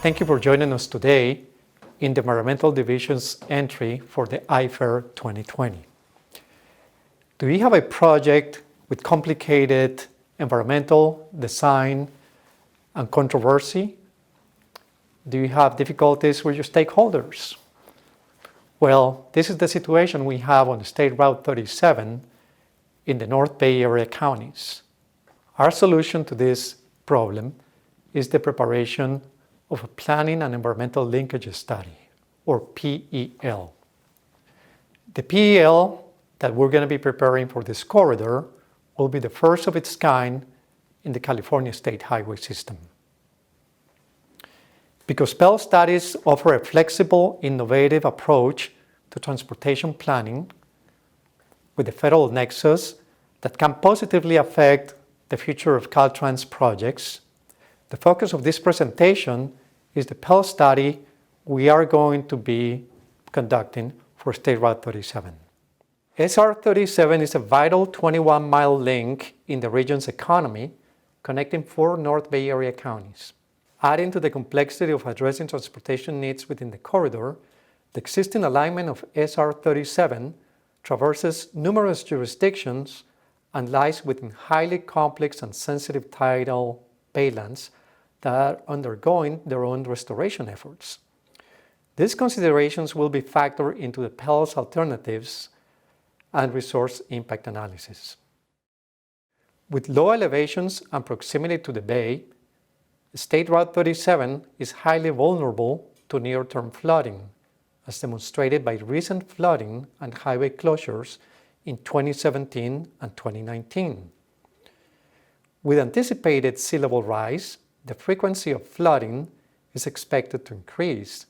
Thank you for joining us today in the Environmental Division's entry for the IFAIR 2020. Do you have a project with complicated environmental design and controversy? Do you have difficulties with your stakeholders? Well, this is the situation we have on State Route 37 in the North Bay Area counties. Our solution to this problem is the preparation of a Planning and Environmental Linkages Study, or PEL. The PEL that we're going to be preparing for this corridor will be the first of its kind in the California State Highway System. Because PEL studies offer a flexible, innovative approach to transportation planning with a federal nexus that can positively affect the future of Caltrans projects, the focus of this presentation is the PEL study we are going to be conducting for State Route 37. SR 37 is a vital 21-mile link in the region's economy connecting 4 North Bay Area counties. Adding to the complexity of addressing transportation needs within the corridor, the existing alignment of SR 37 traverses numerous jurisdictions and lies within highly complex and sensitive tidal baylands that are undergoing their own restoration efforts. These considerations will be factored into the PEL's alternatives and resource impact analysis. With low elevations and proximity to the bay, State Route 37 is highly vulnerable to near-term flooding, as demonstrated by recent flooding and highway closures in 2017 and 2019. With anticipated sea level rise, the frequency of flooding is expected to increase,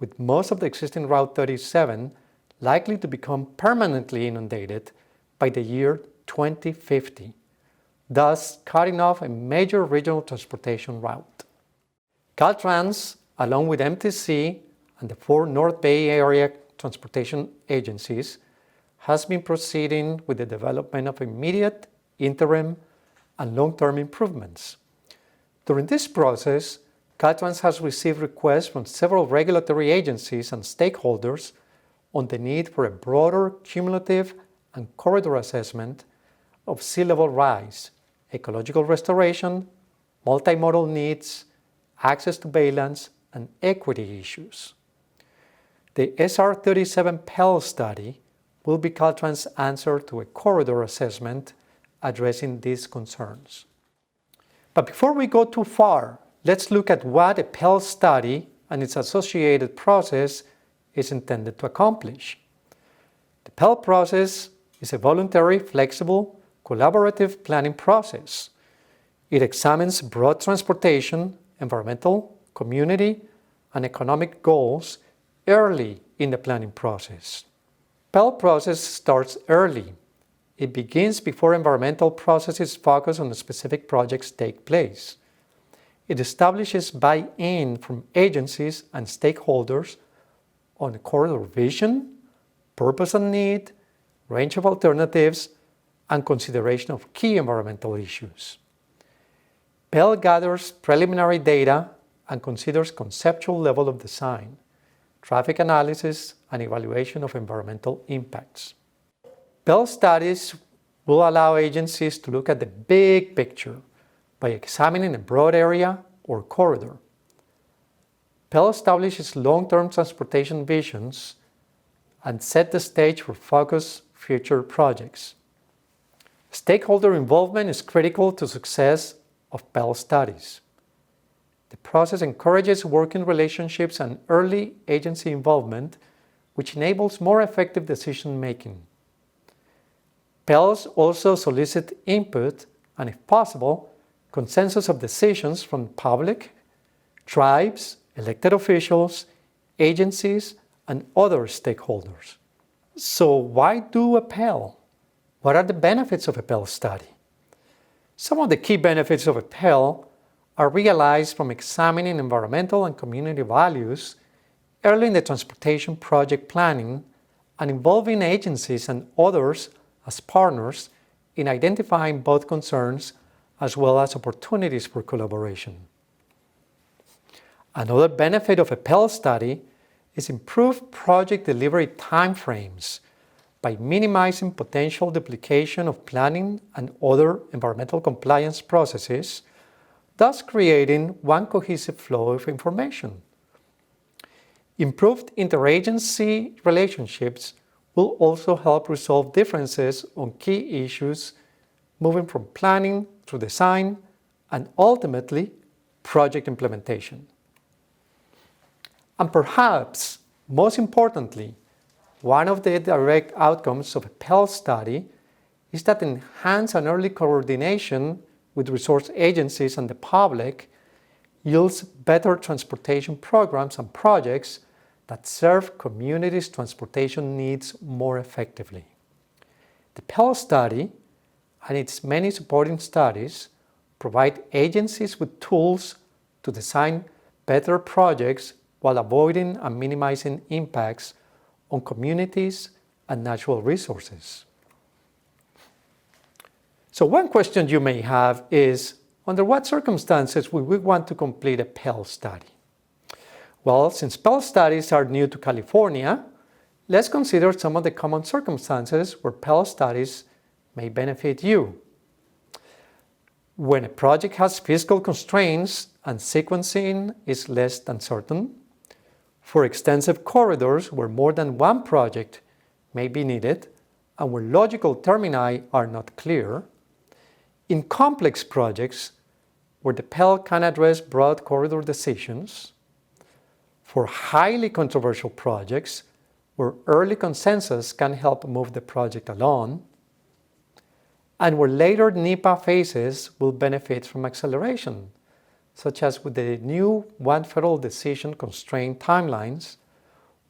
with most of the existing Route 37 likely to become permanently inundated by the year 2050, thus cutting off a major regional transportation route. Caltrans, along with MTC and the 4 North Bay Area transportation agencies, has been proceeding with the development of immediate, interim, and long-term improvements. During this process, Caltrans has received requests from several regulatory agencies and stakeholders on the need for a broader cumulative and corridor assessment of sea level rise, ecological restoration, multimodal needs, access to baylands, and equity issues. The SR 37 PEL study will be Caltrans' answer to a corridor assessment addressing these concerns. But before we go too far, let's look at what a PEL study and its associated process is intended to accomplish. The PEL process is a voluntary, flexible, collaborative planning process. It examines broad transportation, environmental, community, and economic goals early in the planning process. PEL process starts early. It begins before environmental processes focused on specific projects take place. It establishes buy-in from agencies and stakeholders on a corridor vision, purpose and need, range of alternatives, and consideration of key environmental issues. PEL gathers preliminary data and considers conceptual level of design, traffic analysis, and evaluation of environmental impacts. PEL studies will allow agencies to look at the big picture by examining a broad area or corridor. PEL establishes long-term transportation visions and set the stage for focused future projects. Stakeholder involvement is critical to success of PEL studies. The process encourages working relationships and early agency involvement, which enables more effective decision-making. PELs also solicit input and, if possible, consensus of decisions from public, tribes, elected officials, agencies, and other stakeholders. So why do a PEL? What are the benefits of a PEL study? Some of the key benefits of a PEL are realized from examining environmental and community values early in the transportation project planning and involving agencies and others as partners in identifying both concerns as well as opportunities for collaboration. Another benefit of a Pell study is improved project delivery timeframes by minimizing potential duplication of planning and other environmental compliance processes, thus creating one cohesive flow of information. Improved interagency relationships will also help resolve differences on key issues, moving from planning through design and ultimately project implementation. And perhaps most importantly, one of the direct outcomes of a Pell study is that enhanced and early coordination with resource agencies and the public yields better transportation programs and projects that serve communities' transportation needs more effectively. The Pell study and its many supporting studies provide agencies with tools to design better projects while avoiding and minimizing impacts on communities and natural resources. So one question you may have is, under what circumstances would we want to complete a Pell study? Well, since Pell studies are new to California, let's consider some of the common circumstances where Pell studies may benefit you. When a project has fiscal constraints and sequencing is less than certain, for extensive corridors where more than one project may be needed and where logical termini are not clear, in complex projects where the Pell can address broad corridor decisions, for highly controversial projects where early consensus can help move the project along, and where later NEPA phases will benefit from acceleration, such as with the new One Federal Decision constrained timelines,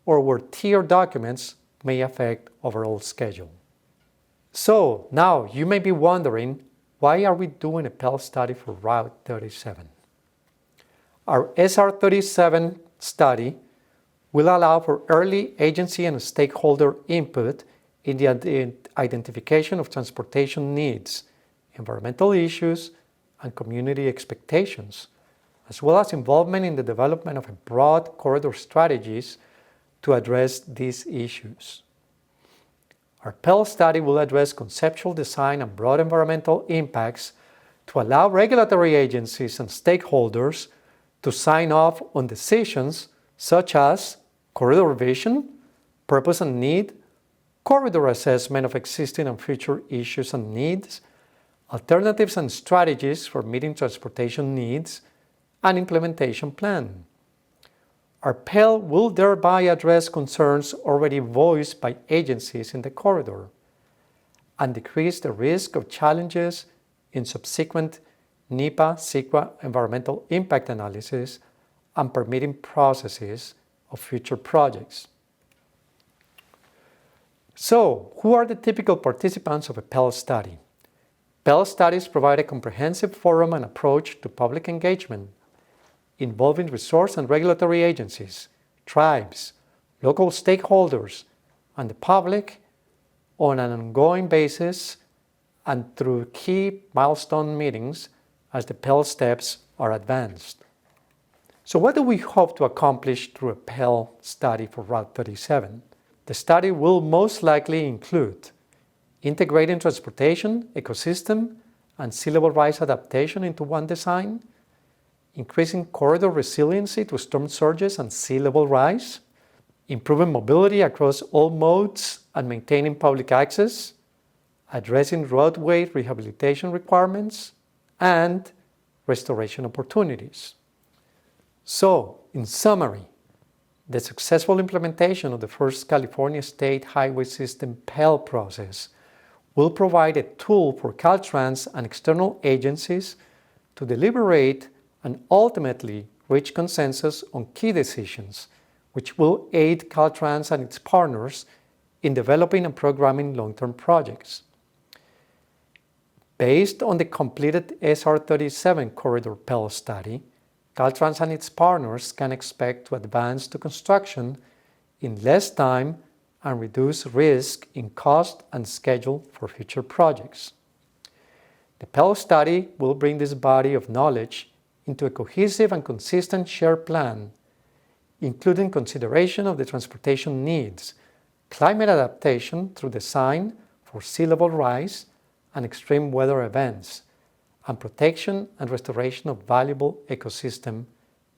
or where tier documents may affect overall schedule. So now you may be wondering, why are we doing a Pell study for Route 37? Our SR 37 study will allow for early agency and stakeholder input in the identification of transportation needs, environmental issues, and community expectations, as well as involvement in the development of broad corridor strategies to address these issues. Our Pell study will address conceptual design and broad environmental impacts to allow regulatory agencies and stakeholders to sign off on decisions such as corridor vision, purpose and need, corridor assessment of existing and future issues and needs, alternatives and strategies for meeting transportation needs, and implementation plan. Our Pell will thereby address concerns already voiced by agencies in the corridor and decrease the risk of challenges in subsequent NEPA, CEQA environmental impact analysis and permitting processes of future projects. So, who are the typical participants of a Pell study? Pell studies provide a comprehensive forum and approach to public engagement involving resource and regulatory agencies, tribes, local stakeholders, and the public on an ongoing basis and through key milestone meetings as the Pell steps are advanced. So what do we hope to accomplish through a Pell study for Route 37? The study will most likely include integrating transportation, ecosystem, and sea level rise adaptation into one design, increasing corridor resiliency to storm surges and sea level rise, improving mobility across all modes and maintaining public access, addressing roadway rehabilitation requirements, and restoration opportunities. So, in summary, the successful implementation of the first California State Highway System Pell process will provide a tool for Caltrans and external agencies to deliberate and ultimately reach consensus on key decisions, which will aid Caltrans and its partners in developing and programming long-term projects. Based on the completed SR 37 Corridor Pell study, Caltrans and its partners can expect to advance to construction in less time and reduce risk in cost and schedule for future projects. The Pell study will bring this body of knowledge into a cohesive and consistent shared plan, including consideration of the transportation needs, climate adaptation through design for sea level rise and extreme weather events, and protection and restoration of valuable ecosystem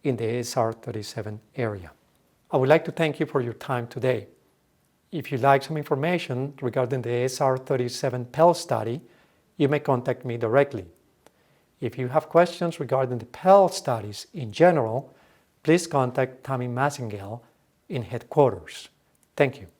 in the ASR 37 area. I would like to thank you for your time today. If you'd like some information regarding the ASR 37 PEL study, you may contact me directly. If you have questions regarding the PEL studies in general, please contact Tammy Massengale in headquarters. Thank you.